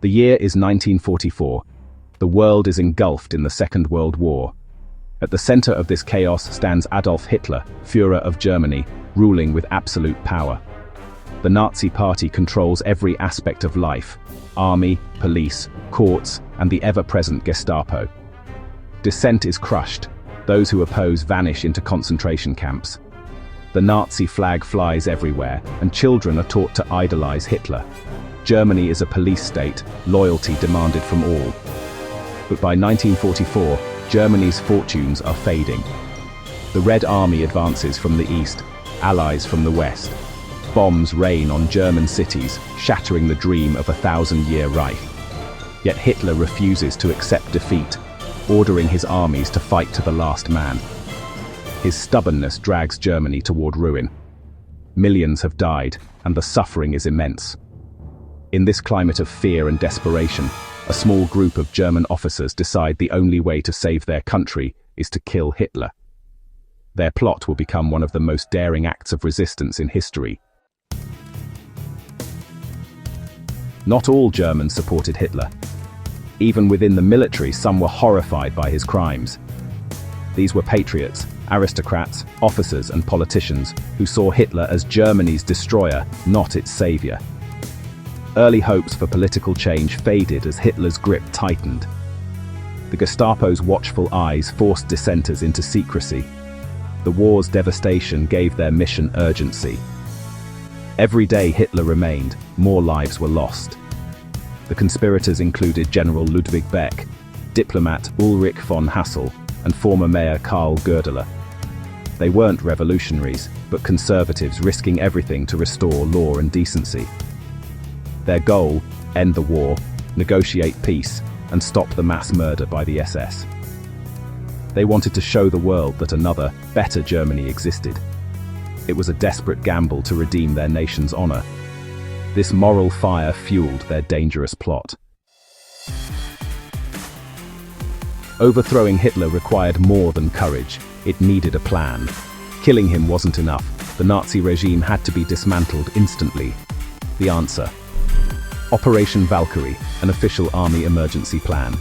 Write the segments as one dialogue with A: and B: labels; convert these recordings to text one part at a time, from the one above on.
A: The year is 1944. The world is engulfed in the Second World War. At the center of this chaos stands Adolf Hitler, Führer of Germany, ruling with absolute power. The Nazi Party controls every aspect of life: army, police, courts, and the ever-present Gestapo. Dissent is crushed. Those who oppose vanish into concentration camps. The Nazi flag flies everywhere, and children are taught to idolize Hitler. Germany is a police state, loyalty demanded from all. But by 1944, Germany's fortunes are fading. The Red Army advances from the east, allies from the west. Bombs rain on German cities, shattering the dream of a 1,000-year Reich. Yet Hitler refuses to accept defeat, ordering his armies to fight to the last man. His stubbornness drags Germany toward ruin. Millions have died, and the suffering is immense. In this climate of fear and desperation, a small group of German officers decide the only way to save their country is to kill Hitler. Their plot will become one of the most daring acts of resistance in history. Not all Germans supported Hitler. Even within the military, some were horrified by his crimes. These were patriots, aristocrats, officers, and politicians who saw Hitler as Germany's destroyer, not its savior. Early hopes for political change faded as Hitler's grip tightened. The Gestapo's watchful eyes forced dissenters into secrecy. The war's devastation gave their mission urgency. Every day Hitler remained, more lives were lost. The conspirators included General Ludwig Beck, diplomat Ulrich von Hassel, and former mayor Karl Goerdeler. They weren't revolutionaries, but conservatives risking everything to restore law and decency. Their goal: end the war, negotiate peace, and stop the mass murder by the SS. They wanted to show the world that another, better Germany existed. It was a desperate gamble to redeem their nation's honor. This moral fire fueled their dangerous plot. Overthrowing Hitler required more than courage. It needed a plan. Killing him wasn't enough. The Nazi regime had to be dismantled instantly. The answer: Operation Valkyrie, an official army emergency plan.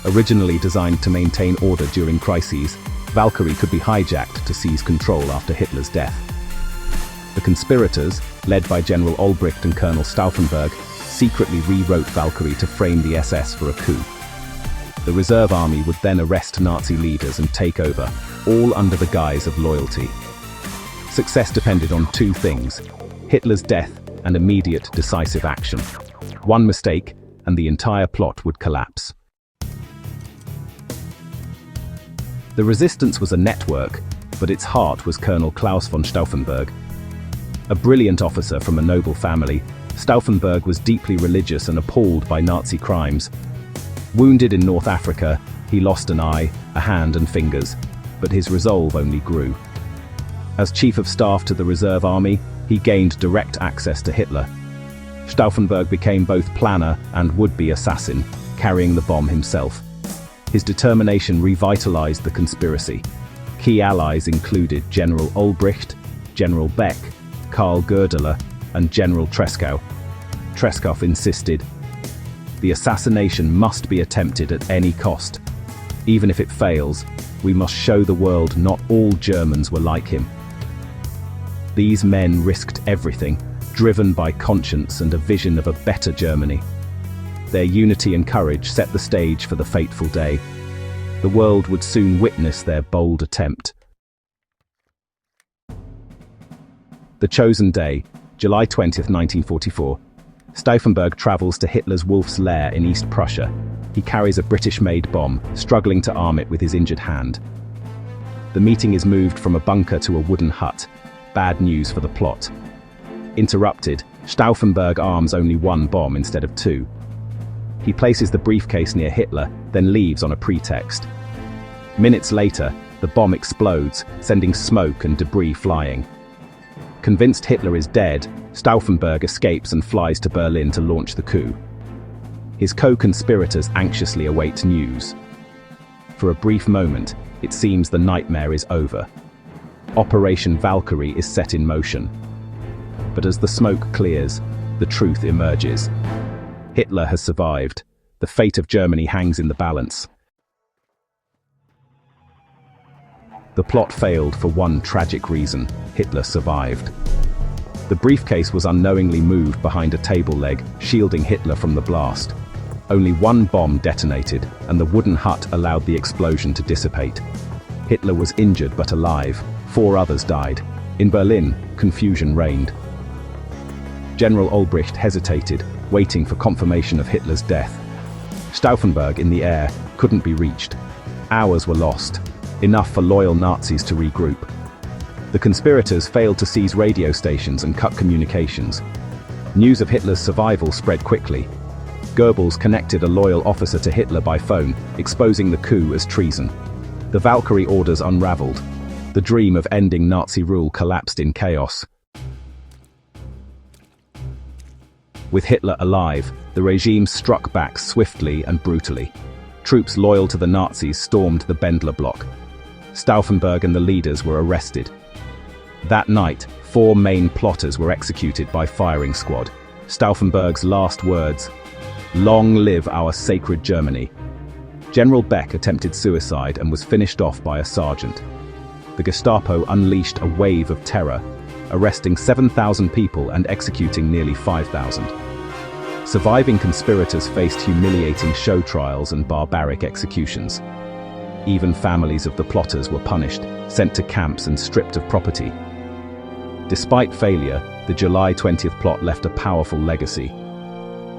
A: Originally designed to maintain order during crises, Valkyrie could be hijacked to seize control after Hitler's death. The conspirators, led by General Olbricht and Colonel Stauffenberg, secretly rewrote Valkyrie to frame the SS for a coup. The reserve army would then arrest Nazi leaders and take over, all under the guise of loyalty. Success depended on two things: Hitler's death and immediate, decisive action. One mistake, and the entire plot would collapse. The resistance was a network, but its heart was Colonel Klaus von Stauffenberg. A brilliant officer from a noble family, Stauffenberg was deeply religious and appalled by Nazi crimes. Wounded in North Africa, he lost an eye, a hand and fingers, but his resolve only grew. As Chief of Staff to the Reserve Army, he gained direct access to Hitler. Stauffenberg became both planner and would-be assassin, carrying the bomb himself. His determination revitalized the conspiracy. Key allies included General Olbricht, General Beck, Karl Goerdeler, and General Treschow. Treschow insisted, "The assassination must be attempted at any cost. Even if it fails, we must show the world not all Germans were like him." These men risked everything, driven by conscience and a vision of a better Germany. Their unity and courage set the stage for the fateful day. The world would soon witness their bold attempt. The chosen day, July 20th, 1944. Stauffenberg travels to Hitler's Wolf's Lair in East Prussia. He carries a British-made bomb, struggling to arm it with his injured hand. The meeting is moved from a bunker to a wooden hut. Bad news for the plot. Interrupted, Stauffenberg arms only one bomb instead of two. He places the briefcase near Hitler, then leaves on a pretext. Minutes later, the bomb explodes, sending smoke and debris flying. Convinced Hitler is dead, Stauffenberg escapes and flies to Berlin to launch the coup. His co-conspirators anxiously await news. For a brief moment, it seems the nightmare is over. Operation Valkyrie is set in motion. But as the smoke clears, the truth emerges. Hitler has survived. The fate of Germany hangs in the balance. The plot failed for one tragic reason: Hitler survived. The briefcase was unknowingly moved behind a table leg, shielding Hitler from the blast. Only one bomb detonated, and the wooden hut allowed the explosion to dissipate. Hitler was injured but alive. 4 others died. In Berlin, confusion reigned. General Olbricht hesitated, waiting for confirmation of Hitler's death. Stauffenberg in the air couldn't be reached. Hours were lost, enough for loyal Nazis to regroup. The conspirators failed to seize radio stations and cut communications. News of Hitler's survival spread quickly. Goebbels connected a loyal officer to Hitler by phone, exposing the coup as treason. The Valkyrie orders unraveled. The dream of ending Nazi rule collapsed in chaos. With Hitler alive, the regime struck back swiftly and brutally. Troops loyal to the Nazis stormed the Bendler block. Stauffenberg and the leaders were arrested. That night, 4 main plotters were executed by firing squad. Stauffenberg's last words: "Long live our sacred Germany." General Beck attempted suicide and was finished off by a sergeant. The Gestapo unleashed a wave of terror, arresting 7,000 people and executing nearly 5,000. Surviving conspirators faced humiliating show trials and barbaric executions. Even families of the plotters were punished, sent to camps and stripped of property. Despite failure, the July 20th plot left a powerful legacy.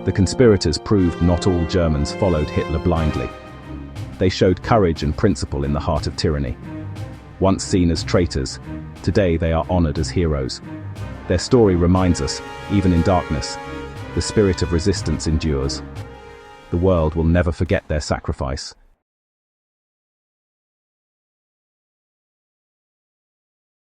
A: The conspirators proved not all Germans followed Hitler blindly. They showed courage and principle in the heart of tyranny. Once seen as traitors, today they are honored as heroes. Their story reminds us, even in darkness, the spirit of resistance endures. The world will never forget their sacrifice.